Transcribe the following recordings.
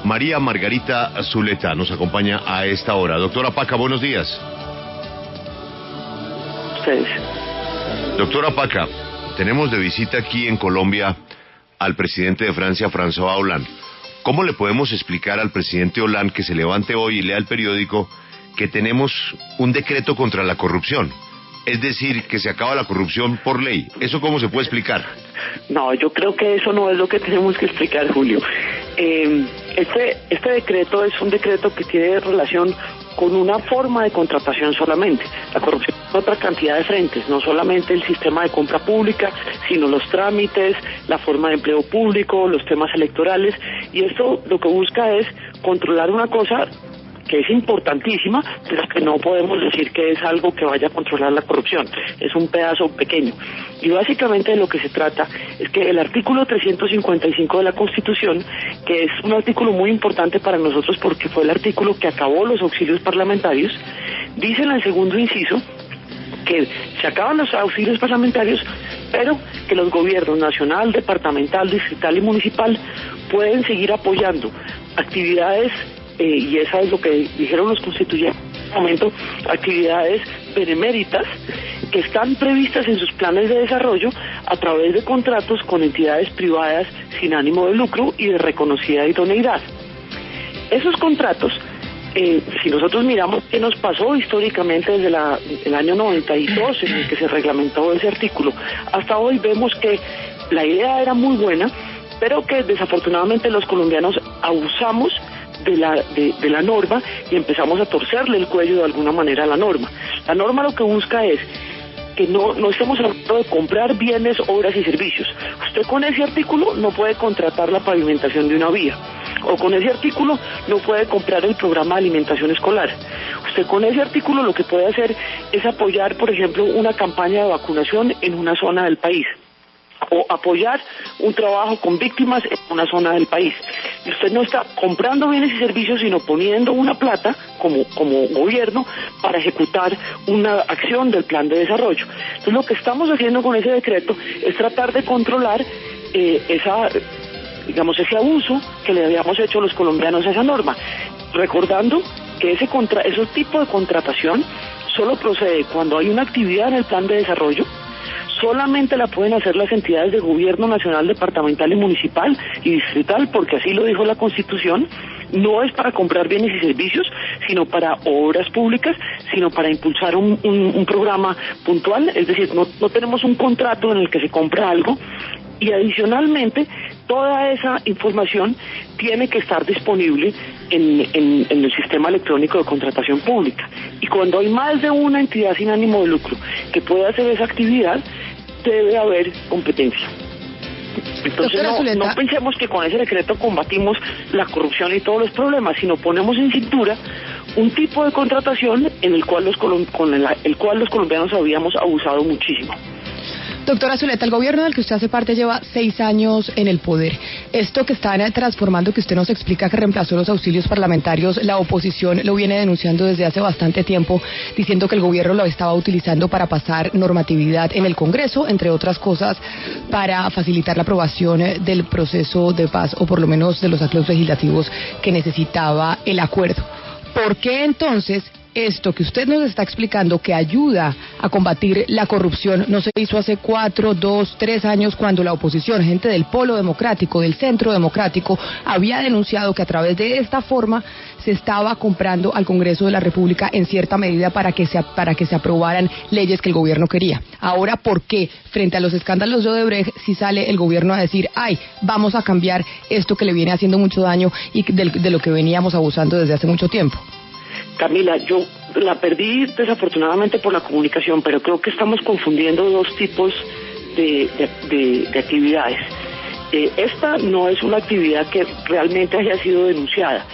María Margarita Zuleta nos acompaña a esta hora. Doctora Paca, buenos días. Ustedes. Doctora Paca, tenemos de visita aquí en Colombia al presidente de Francia, François Hollande. ¿Cómo le podemos explicar al presidente Hollande que se levante hoy y lea el periódico que tenemos un decreto contra la corrupción? Es decir, que se acaba la corrupción por ley. ¿Eso cómo se puede explicar? No, yo creo que eso no es lo que tenemos que explicar, Julio. Este decreto es un decreto que tiene relación con una forma de contratación solamente. La corrupción es otra cantidad de frentes, no solamente el sistema de compra pública, sino los trámites, la forma de empleo público, los temas electorales, y esto lo que busca es controlar una cosa que es importantísima, pero que no podemos decir que es algo que vaya a controlar la corrupción, es un pedazo pequeño. Y básicamente de lo que se trata es que el artículo 355 de la Constitución, que es un artículo muy importante para nosotros porque fue el artículo que acabó los auxilios parlamentarios, dice en el segundo inciso que se acaban los auxilios parlamentarios, pero que los gobiernos nacional, departamental, distrital y municipal pueden seguir apoyando actividades y eso es lo que dijeron los constituyentes en este momento, actividades beneméritas que están previstas en sus planes de desarrollo a través de contratos con entidades privadas sin ánimo de lucro y de reconocida idoneidad. Esos contratos, si nosotros miramos qué nos pasó históricamente desde el año 92 en el que se reglamentó ese artículo, hasta hoy vemos que la idea era muy buena, pero que desafortunadamente los colombianos abusamos de la norma y empezamos a torcerle el cuello de alguna manera a la norma. La norma lo que busca es que no estemos hablando de comprar bienes, obras y servicios. Usted con ese artículo no puede contratar la pavimentación de una vía, o con ese artículo no puede comprar el programa de alimentación escolar. Usted con ese artículo lo que puede hacer es apoyar, por ejemplo, una campaña de vacunación en una zona del país, o apoyar un trabajo con víctimas en una zona del país. Y usted no está comprando bienes y servicios, sino poniendo una plata como gobierno para ejecutar una acción del plan de desarrollo. Entonces lo que estamos haciendo con ese decreto es tratar de controlar ese abuso que le habíamos hecho los colombianos a esa norma, recordando que ese tipo de contratación solo procede cuando hay una actividad en el plan de desarrollo. Solamente la pueden hacer las entidades de gobierno nacional, departamental y municipal y distrital, porque así lo dijo la Constitución. No es para comprar bienes y servicios, sino para obras públicas, sino para impulsar un programa puntual. Es decir, no tenemos un contrato en el que se compra algo. Y adicionalmente, toda esa información tiene que estar disponible en el sistema electrónico de contratación pública. Y cuando hay más de una entidad sin ánimo de lucro que pueda hacer esa actividad, debe haber competencia. Entonces no pensemos que con ese decreto combatimos la corrupción y todos los problemas, sino ponemos en cintura un tipo de contratación en el cual con el cual los colombianos habíamos abusado muchísimo. Doctora Zuleta, el gobierno del que usted hace parte lleva 6 años en el poder. Esto que están transformando, que usted nos explica que reemplazó los auxilios parlamentarios, la oposición lo viene denunciando desde hace bastante tiempo, diciendo que el gobierno lo estaba utilizando para pasar normatividad en el Congreso, entre otras cosas, para facilitar la aprobación del proceso de paz, o por lo menos de los actos legislativos que necesitaba el acuerdo. ¿Por qué entonces esto que usted nos está explicando, que ayuda a combatir la corrupción, no se hizo hace 4, 2, 3 años, cuando la oposición, gente del Polo Democrático, del Centro Democrático, había denunciado que a través de esta forma se estaba comprando al Congreso de la República en cierta medida para que se aprobaran leyes que el gobierno quería? Ahora, ¿por qué frente a los escándalos de Odebrecht si sale el gobierno a decir, vamos a cambiar esto que le viene haciendo mucho daño y de lo que veníamos abusando desde hace mucho tiempo? Camila, yo la perdí desafortunadamente por la comunicación, pero creo que estamos confundiendo dos tipos de actividades. Esta no es una actividad que realmente haya sido denunciada.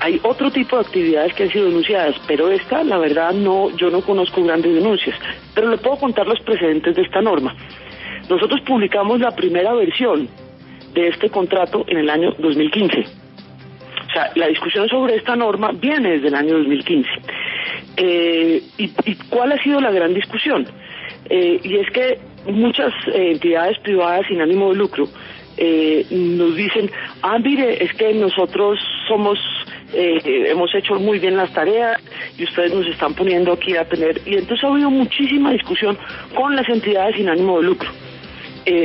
Hay otro tipo de actividades que han sido denunciadas, pero esta, la verdad, yo no conozco grandes denuncias. Pero le puedo contar los precedentes de esta norma. Nosotros publicamos la primera versión de este contrato en el año 2015. O sea, la discusión sobre esta norma viene desde el año 2015. ¿Y cuál ha sido la gran discusión? Y es que muchas entidades privadas sin ánimo de lucro nos dicen, mire, es que nosotros hemos hecho muy bien las tareas y ustedes nos están poniendo aquí a tener, y entonces ha habido muchísima discusión con las entidades sin ánimo de lucro.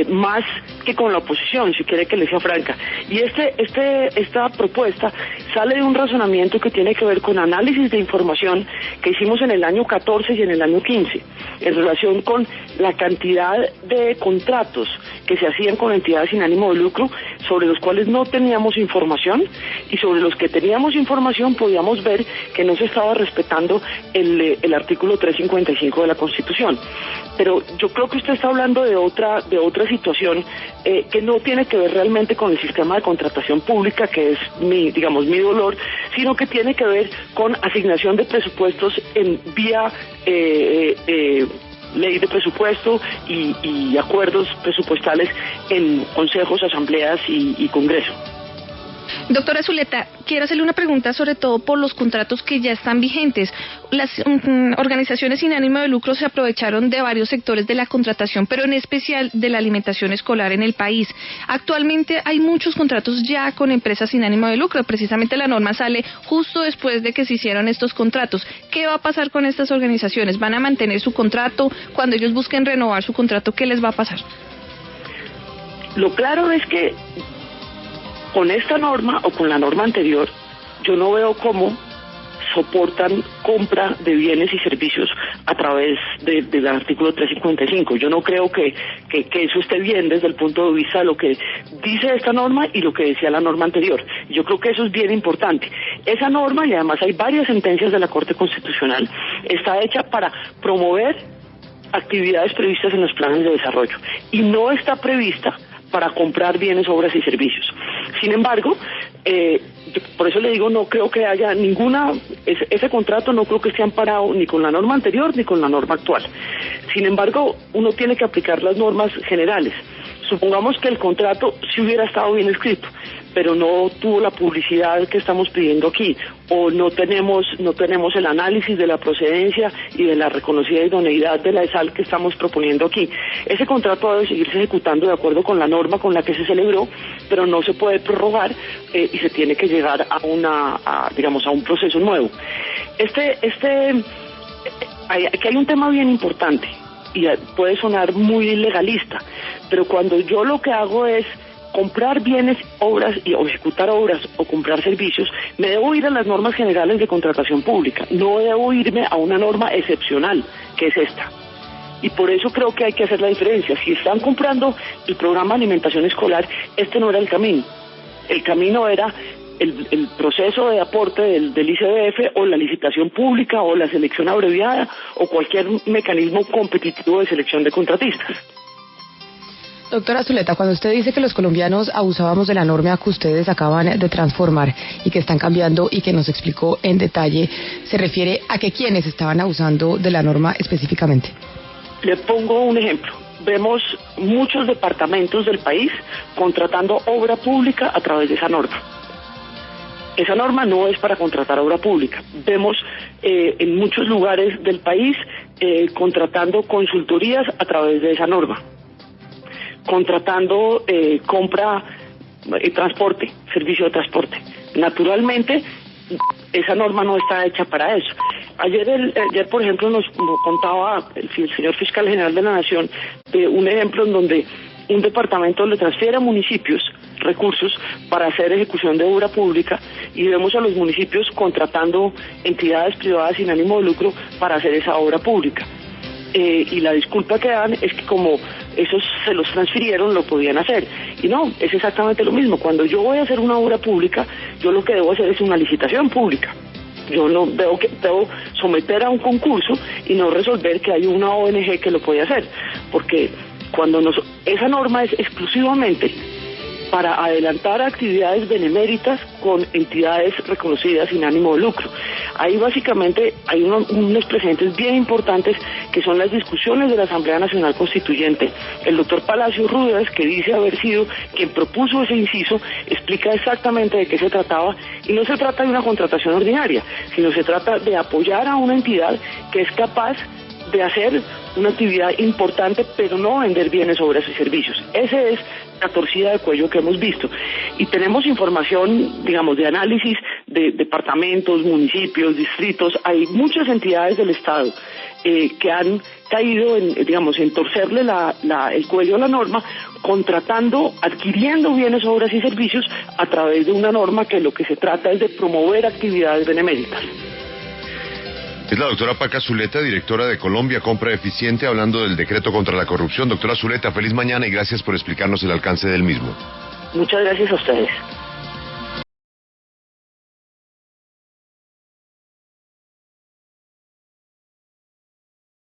Más que con la oposición, si quiere que le sea franca. Y esta propuesta sale de un razonamiento que tiene que ver con análisis de información que hicimos en el año 14 y en el año 15, en relación con la cantidad de contratos que se hacían con entidades sin ánimo de lucro, sobre los cuales no teníamos información, y sobre los que teníamos información podíamos ver que no se estaba respetando el artículo 355 de la Constitución. Pero yo creo que usted está hablando de otra situación que no tiene que ver realmente con el sistema de contratación pública, que es mi dolor, sino que tiene que ver con asignación de presupuestos en vía ley de presupuesto y acuerdos presupuestales en consejos, asambleas y congreso. Doctora Zuleta, quiero hacerle una pregunta sobre todo por los contratos que ya están vigentes. Las organizaciones sin ánimo de lucro se aprovecharon de varios sectores de la contratación, pero en especial de la alimentación escolar en el país. Actualmente hay muchos contratos ya con empresas sin ánimo de lucro. Precisamente la norma sale justo después de que se hicieron estos contratos. ¿Qué va a pasar con estas organizaciones? ¿Van a mantener su contrato? Cuando ellos busquen renovar su contrato, ¿qué les va a pasar? Lo claro es que con esta norma o con la norma anterior, yo no veo cómo soportan compra de bienes y servicios a través del artículo 355. Yo no creo que eso esté bien desde el punto de vista de lo que dice esta norma y lo que decía la norma anterior. Yo creo que eso es bien importante. Esa norma, y además hay varias sentencias de la Corte Constitucional, está hecha para promover actividades previstas en los planes de desarrollo y no está prevista para comprar bienes, obras y servicios. Sin embargo, por eso le digo, no creo que haya ese contrato no creo que esté amparado ni con la norma anterior ni con la norma actual. Sin embargo, uno tiene que aplicar las normas generales. Supongamos que el contrato sí hubiera estado bien escrito, pero no tuvo la publicidad que estamos pidiendo aquí, o no tenemos el análisis de la procedencia y de la reconocida idoneidad de la ESAL que estamos proponiendo aquí. Ese contrato debe seguirse ejecutando de acuerdo con la norma con la que se celebró, pero no se puede prorrogar y se tiene que llegar a un proceso nuevo. Aquí hay un tema bien importante y puede sonar muy legalista, pero cuando yo lo que hago es comprar bienes, obras o ejecutar obras o comprar servicios, me debo ir a las normas generales de contratación pública, no debo irme a una norma excepcional que es esta. Y por eso creo que hay que hacer la diferencia. Si están comprando el programa de alimentación escolar, este no era el camino. El camino era el proceso de aporte del ICBF o la licitación pública o la selección abreviada o cualquier mecanismo competitivo de selección de contratistas. Doctora Zuleta, cuando usted dice que los colombianos abusábamos de la norma que ustedes acaban de transformar y que están cambiando y que nos explicó en detalle, ¿se refiere a que quiénes estaban abusando de la norma específicamente? Le pongo un ejemplo. Vemos muchos departamentos del país contratando obra pública a través de esa norma. Esa norma no es para contratar obra pública. Vemos en muchos lugares del país contratando consultorías a través de esa norma. Contratando compra, transporte, servicio de transporte. Naturalmente, esa norma no está hecha para eso. Ayer por ejemplo, nos contaba el señor fiscal general de la Nación de un ejemplo en donde un departamento le transfiere a municipios recursos para hacer ejecución de obra pública y vemos a los municipios contratando entidades privadas sin ánimo de lucro para hacer esa obra pública. Y la disculpa que dan es que como esos se los transfirieron, lo podían hacer. Y no, es exactamente lo mismo. Cuando yo voy a hacer una obra pública, yo lo que debo hacer es una licitación pública. Yo no debo someter a un concurso y no resolver que hay una ONG que lo puede hacer. Porque esa norma es exclusivamente para adelantar actividades beneméritas con entidades reconocidas sin ánimo de lucro. Ahí básicamente hay unos precedentes bien importantes que son las discusiones de la Asamblea Nacional Constituyente. El doctor Palacio Ruedas, que dice haber sido quien propuso ese inciso, explica exactamente de qué se trataba, y no se trata de una contratación ordinaria, sino se trata de apoyar a una entidad que es capaz de hacer una actividad importante, pero no vender bienes, obras y servicios. Ese es la torcida de cuello que hemos visto. Y tenemos información, digamos, de análisis de departamentos, municipios, distritos. Hay muchas entidades del Estado que han caído en torcerle el cuello a la norma, contratando, adquiriendo bienes, obras y servicios a través de una norma que lo que se trata es de promover actividades benéficas. Es la doctora Paca Zuleta, directora de Colombia Compra Eficiente, hablando del decreto contra la corrupción. Doctora Zuleta, feliz mañana y gracias por explicarnos el alcance del mismo. Muchas gracias a ustedes.